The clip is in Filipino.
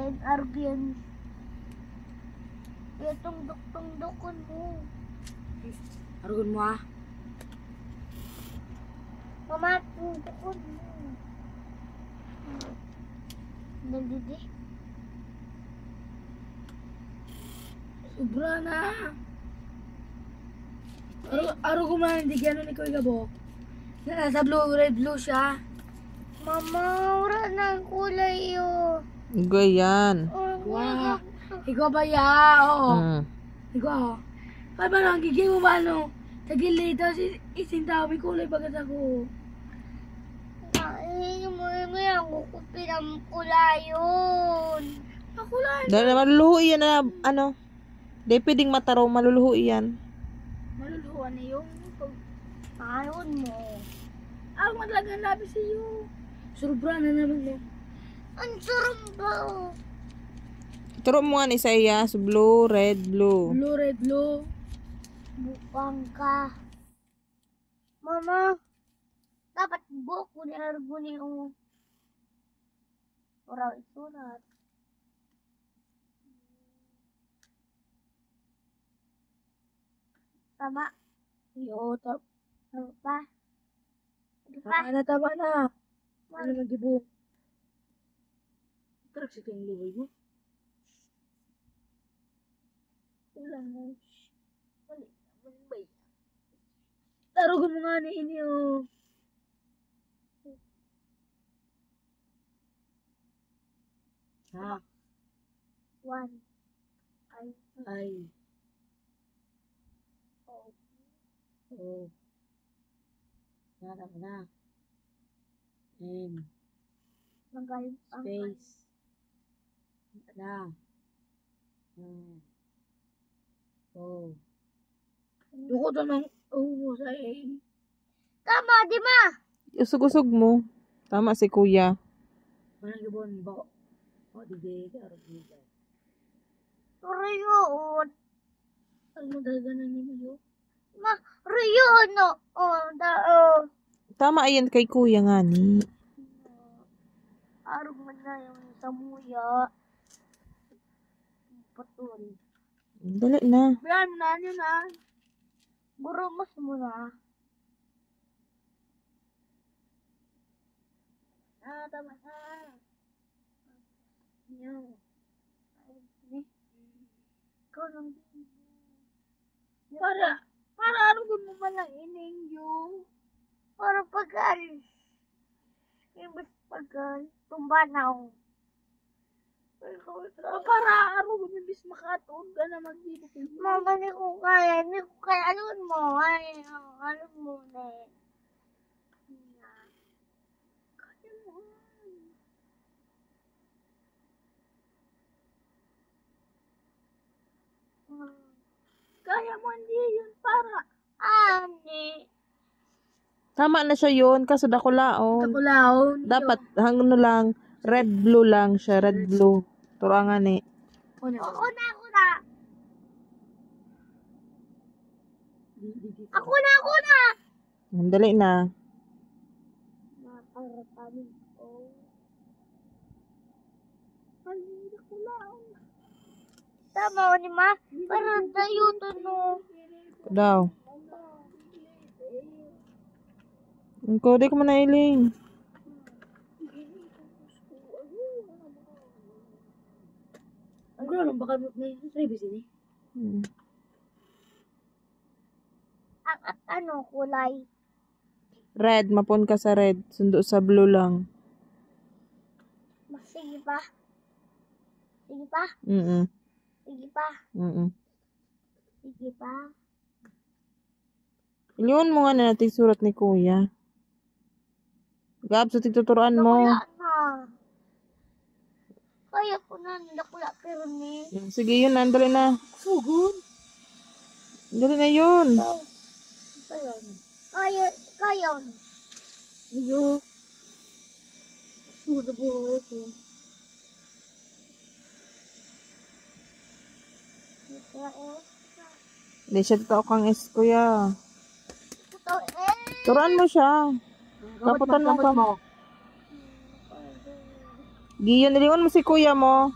and argyan. Itong duktong-dukon mo. Arugon mo ah. Mama, itong dukon mo. Nandidi. Sobra na. Arugon mo na hindi gano'n ni Kuya Gabo. Nasa blue, red blue siya. Mama, wala na ang kulay yun. Ganyan. Wow. Ikaw ba ya? Oo. Ikaw. Paano lang, gigil mo ba ano? Tagilid, tapos ising tao, may kulay bagat ako. Ay, may ako ko pinamkulay yun. Makulay. Dahil maluluho yan na, ano. Di pwedeng mataraw, maluluho yan. Maluluhan na yung Ayun mo. ako matalagang labi sa iyo. Sobra na naman mo. Ang sarap ba? Turo mo nga ni Isaias, blue, red, blue. Blue, red, blue. Bukang ka. Mama, dapat buko ni Arguni yung surat. Tama. Yo, Ano pa? Ano pa? tama na. Ano mag-ibo? Tarak sa kayong liway mo. Wala mo. Mali naman ba yan? Tarugan mo nga ni inyo. Ha? 1. Ay. Oh. Oh. Nada mo na. N. Magaling pang Space. Na. Oh. Duko to ng mo sa A. Tama, di ma? Usog-usog mo. Tama si Kuya. Manang gibon ba? O, di araw dito. Riyon. Ano mo talaga na niyo? Ma, riyon, no? Tama yan kay Kuya nga ni. Araw mo na yung samuya. Patol. Dali na. Bilan mo na yun ah. Burumas mo na. Tama na. Yan. Ikaw lang din. Para arugon mo malang ining yung. Para pag-alis. Ibig pag-alis. Tumbanaw. Para arugon mo bis makatuon ka na mag-dito. Mama, hindi ko kaya. Hindi ko kaya. Alun mo. Ay, alun mo na eh. Kaya mo. Kaya mo hindi yun para. Ani. Tama na siya yun, kaso dakulaon. Kakulaon. Dapat hanggang lang, red, blue lang siya, red, blue. Turangan ni. Ako na. Ako na. Dali na. Nakarapanin ko. Tama o ni ma? Pero tayo to no. Daw. Ko, di ko manailing. Ang gulo lang baka may service ini. Ano kulay? Red, mapon ka sa red. Sundo sa blue lang. Sige pa. Sige pa. Sige pa. Sige pa. Iliwan mo nga na natin surat ni Kuya. Gab, sa tituturuan mo. Nakula na. Kaya ko na nakula pero ni. Sige yun, andali na. Sugod. Andali na yun. Kaya. Iyo. Sugod po ito. Hindi siya totoo kang is, Kuya. Ito Turuan mo siya. Kaputan mo ka mo. Giyon, iliwan mo si Kuya mo.